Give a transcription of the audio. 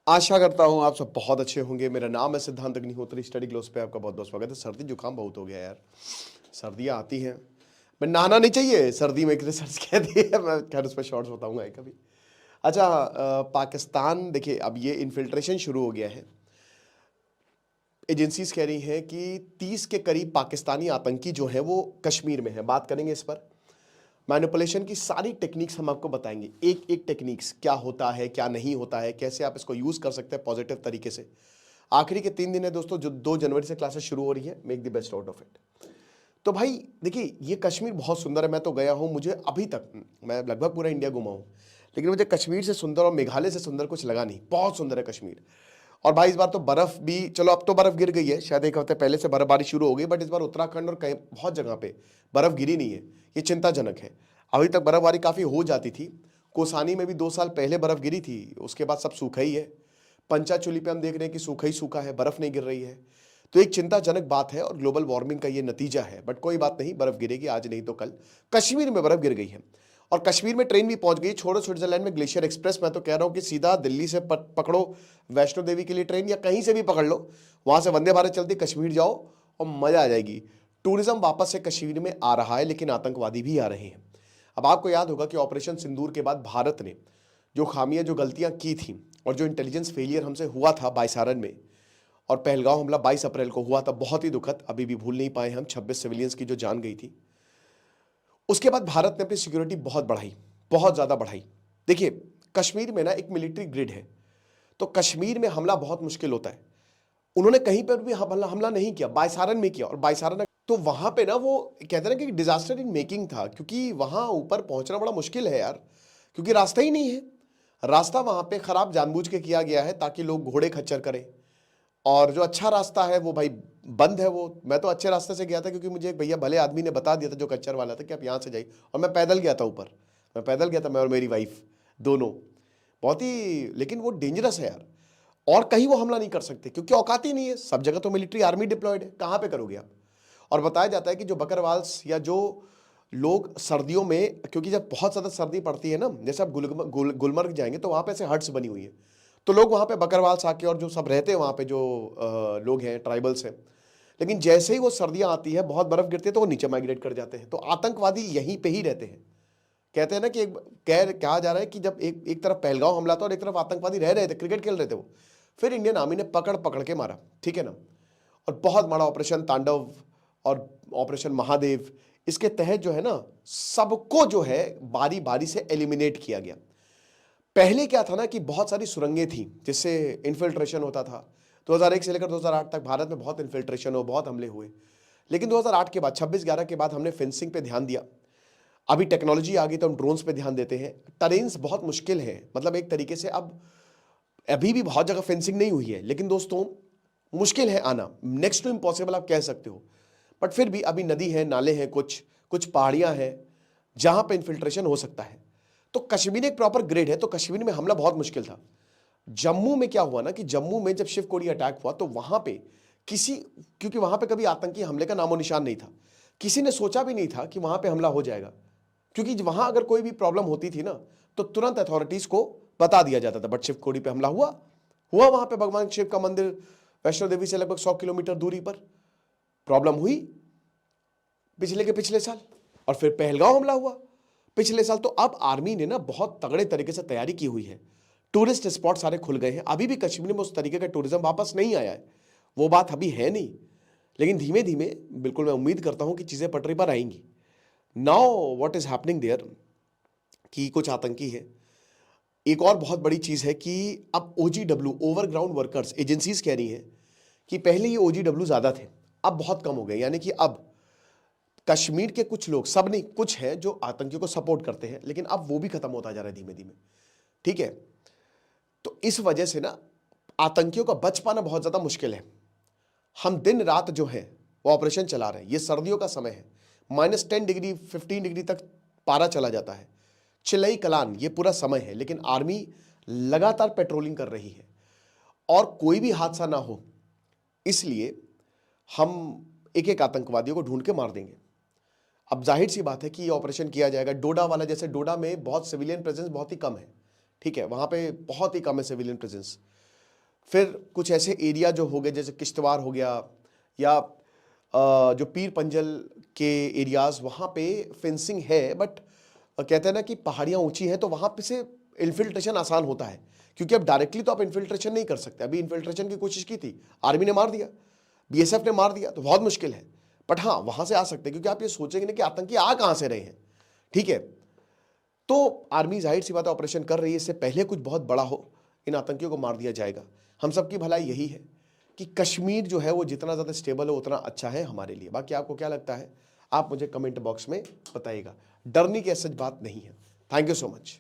आशा करता हूँ आप सब बहुत अच्छे होंगे। मेरा नाम है सिद्धांत अग्निहोत्री। स्टडी ग्लोस पे आपका बहुत बहुत स्वागत है। सर्दी जुकाम बहुत हो गया यार, सर्दियाँ आती हैं। मैं नहाना नहीं चाहिए सर्दी में, एक रिसर्च कहती है। मैं खैर उस पर शॉर्ट्स बताऊंगा एक कभी। अच्छा, पाकिस्तान देखिए, अब ये इन्फिल्ट्रेशन शुरू हो गया है। एजेंसीज कह रही हैं कि 30 के करीब पाकिस्तानी आतंकी जो हैं वो कश्मीर में हैं। बात करेंगे इस पर। मैनिपुलेशन की सारी टेक्निक्स हम आपको बताएंगे, एक एक टेक्निक्स क्या होता है, क्या नहीं होता है, कैसे आप इसको यूज़ कर सकते हैं पॉजिटिव तरीके से। आखिरी के 3 दिन है दोस्तों, जो 2 जनवरी से क्लासेस शुरू हो रही है। Make the best out of it. तो भाई देखिए, ये कश्मीर बहुत सुंदर है। मैं तो गया हूँ, मुझे अभी तक, मैं लगभग पूरा इंडिया घुमा हूँ, लेकिन मुझे कश्मीर से सुंदर और मेघालय से सुंदर कुछ लगा नहीं। बहुत सुंदर है कश्मीर। और भाई इस बार तो बर्फ भी, चलो अब तो बर्फ गिर गई है, शायद एक हफ्ते पहले से बर्फबारी शुरू हो गई, बट इस बार उत्तराखंड और कई बहुत जगह पे बर्फ गिरी नहीं है। ये चिंताजनक है। अभी तक बर्फबारी काफ़ी हो जाती थी। कोसानी में भी 2 साल पहले बर्फ गिरी थी, उसके बाद सब सूखा ही है। पंचाचूली पे हम देख रहे हैं कि सूखा ही सूखा है, बर्फ नहीं गिर रही है। तो एक चिंताजनक बात है और ग्लोबल वार्मिंग का ये नतीजा है। बट कोई बात नहीं, बर्फ गिरेगी आज नहीं तो कल। कश्मीर में बर्फ गिर गई है और कश्मीर में ट्रेन भी पहुंच गई। छोड़ो स्विट्जरलैंड में ग्लेशियर एक्सप्रेस, मैं तो कह रहा हूं कि सीधा दिल्ली से पकड़ो वैष्णो देवी के लिए ट्रेन, या कहीं से भी पकड़ लो, वहां से वंदे भारत चलती, कश्मीर जाओ और मजा आ जाएगी। टूरिज्म वापस से कश्मीर में आ रहा है, लेकिन आतंकवादी भी आ रहे हैं। अब आपको याद होगा कि ऑपरेशन सिंदूर के बाद भारत ने जो खामियां, जो गलतियां की थी, और जो इंटेलिजेंस फेलियर हमसे हुआ था बाइसारन में, और पहलगांव हमला 22 अप्रैल को हुआ था, बहुत ही दुखद, अभी भी भूल नहीं पाए हम। 26 सिविलियंस की जो जान गई थी। उसके बाद भारत ने अपनी सिक्योरिटी बहुत बढ़ाई, बहुत ज़्यादा बढ़ाई। देखिए, कश्मीर में ना एक मिलिट्री ग्रिड है, तो कश्मीर में हमला बहुत मुश्किल होता है। उन्होंने कहीं पर भी हमला नहीं किया, बायसारन में किया, और बायसारन तो वहां पे ना वो कहते हैं ना कि डिजास्टर इन मेकिंग था, क्योंकि वहां ऊपर पहुंचना बड़ा मुश्किल है यार, क्योंकि रास्ता ही नहीं है। रास्ता वहां पे खराब जानबूझ के किया गया है ताकि लोग घोड़े खच्चर करें, और जो अच्छा रास्ता है वो भाई बंद है। वो, मैं तो अच्छे रास्ते से गया था, क्योंकि मुझे एक भैया भले आदमी ने बता दिया था जो कच्चर वाला था कि आप यहाँ से जाइए, और मैं पैदल गया था ऊपर। मैं पैदल गया था, मैं और मेरी वाइफ दोनों। बहुत ही, लेकिन वो डेंजरस है यार। और कहीं वो हमला नहीं कर सकते क्योंकि औकात ही नहीं है। सब जगह तो मिलिट्री आर्मी डिप्लॉयड है, कहाँ पे करोगे आप। और बताया जाता है कि जो बकरवाल्स या जो लोग सर्दियों में, क्योंकि जब बहुत ज़्यादा सर्दी पड़ती है ना, जैसे आप गुलमर्ग जाएंगे तो वहाँ पे ऐसे हट्स बनी हुई है, तो लोग वहाँ पे बकरवाल्स आके, और जो सब रहते हैं वहाँ पे, जो लोग हैं, ट्राइबल्स हैं, लेकिन जैसे ही वो सर्दियाँ आती है, बहुत बर्फ गिरती है, तो वो नीचे माइग्रेट कर जाते हैं। तो आतंकवादी यहीं पे ही रहते हैं। कहते हैं ना कि कहा जा रहा है कि जब एक तरफ पहलगांव हमला था और एक तरफ आतंकवादी रह रहे थे, क्रिकेट खेल रहे थे वो, फिर इंडियन आर्मी ने पकड़ पकड़ के मारा, ठीक है ना। और बहुत बड़ा ऑपरेशन तांडव और ऑपरेशन महादेव, इसके तहत जो है ना, सबको जो है बारी बारी से एलिमिनेट किया गया। पहले क्या था ना कि बहुत सारी सुरंगें थी जिससे इन्फिल्ट्रेशन होता था। 2001 से लेकर 2008 तक भारत में बहुत इन्फिल्ट्रेशन हो, बहुत हमले हुए। लेकिन 2008 के बाद, 26/11 के बाद हमने फेंसिंग पे ध्यान दिया। अभी टेक्नोलॉजी आ गई तो हम ड्रोन्स पे ध्यान देते हैं। टरेन्स बहुत मुश्किल है, मतलब एक तरीके से अब अभी भी बहुत जगह फेंसिंग नहीं हुई है, लेकिन दोस्तों मुश्किल है आना, नेक्स्ट टू इम्पॉसिबल आप कह सकते हो। बट फिर भी अभी नदी है, नाले हैं, कुछ कुछ पहाड़ियां हैं जहां पे इन्फिल्ट्रेशन हो सकता है। तो कश्मीर एक प्रॉपर ग्रिड है, तो कश्मीर में हमला बहुत मुश्किल था। जम्मू में क्या हुआ ना कि जम्मू में जब शिव कोड़ी अटैक हुआ तो वहां पे किसी, क्योंकि वहां पे कभी आतंकी हमले का नामो निशान नहीं था, किसी ने सोचा भी नहीं था कि वहां पे हमला हो जाएगा। क्योंकि वहां अगर कोई भी प्रॉब्लम होती थी ना, तो तुरंत अथॉरिटीज को बता दिया जाता था। बट शिव कोड़ी पे हमला हुआ, वहां पे भगवान शिव का मंदिर वैष्णो देवी से लगभग 100 किलोमीटर दूरी पर। प्रॉब्लम हुई पिछले साल, और फिर पहलगांव हमला हुआ पिछले साल। तो अब आर्मी ने ना बहुत तगड़े तरीके से तैयारी की हुई है। टूरिस्ट स्पॉट सारे खुल गए हैं। अभी भी कश्मीर में उस तरीके का टूरिज्म वापस नहीं आया है, वो बात अभी है नहीं, लेकिन धीमे धीमे बिल्कुल मैं उम्मीद करता हूं कि चीजें पटरी पर आएंगी। Now what is happening there, कि कुछ आतंकी है। एक और बहुत बड़ी चीज है कि अब ओजीडब्ल्यू, ओवरग्राउंड वर्कर्स, एजेंसीज कह रही हैं कि पहले ये ओजीडब्ल्यू ज्यादा थे, अब बहुत कम हो गए। यानी कि अब कश्मीर के कुछ लोग, सब नहीं, कुछ हैं जो आतंकियों को सपोर्ट करते हैं, लेकिन अब वो भी खत्म होता जा रहा है धीमे धीमे, ठीक है। तो इस वजह से ना आतंकियों का बच पाना बहुत ज्यादा मुश्किल है। हम दिन रात जो है वो ऑपरेशन चला रहे हैं। ये सर्दियों का समय है, -10 डिग्री 15 डिग्री तक पारा चला जाता है। चिलई कलान ये पूरा समय है, लेकिन आर्मी लगातार पेट्रोलिंग कर रही है और कोई भी हादसा ना हो, इसलिए हम एक एक आतंकवादियों को ढूंढ के मार देंगे। अब जाहिर सी बात है कि ये ऑपरेशन किया जाएगा। डोडा वाला, जैसे डोडा में बहुत सिविलियन प्रेजेंस बहुत ही कम है, ठीक है, वहां पे बहुत ही कम है सिविलियन प्रेजेंस। फिर कुछ ऐसे एरिया जो हो गए जैसे किश्तवाड़ हो गया, या जो पीर पंजल के एरियाज, वहाँ पे फेंसिंग है, बट कहते हैं ना कि पहाड़ियाँ ऊंची हैं तो वहाँ पे से इन्फिल्ट्रेशन आसान होता है, क्योंकि अब डायरेक्टली तो आप इन्फिल्ट्रेशन नहीं कर सकते। अभी इन्फिल्ट्रेशन की कोशिश की थी, आर्मी ने मार दिया, बीएसएफ ने मार दिया, तो बहुत मुश्किल है। बट हाँ, वहाँ से आ सकते हैं, क्योंकि आप ये सोचेंगे ना कि आतंकी आ कहाँ से रहे हैं, ठीक है। तो आर्मी जाहिर सी बात है ऑपरेशन कर रही है, इससे पहले कुछ बहुत बड़ा हो, इन आतंकियों को मार दिया जाएगा। हम सबकी भलाई यही है कि कश्मीर जो है वो जितना ज़्यादा स्टेबल हो उतना अच्छा है हमारे लिए। बाकी आपको क्या लगता है, आप मुझे कमेंट बॉक्स में बताइएगा। डरने की ऐसी बात नहीं है। Thank you so much.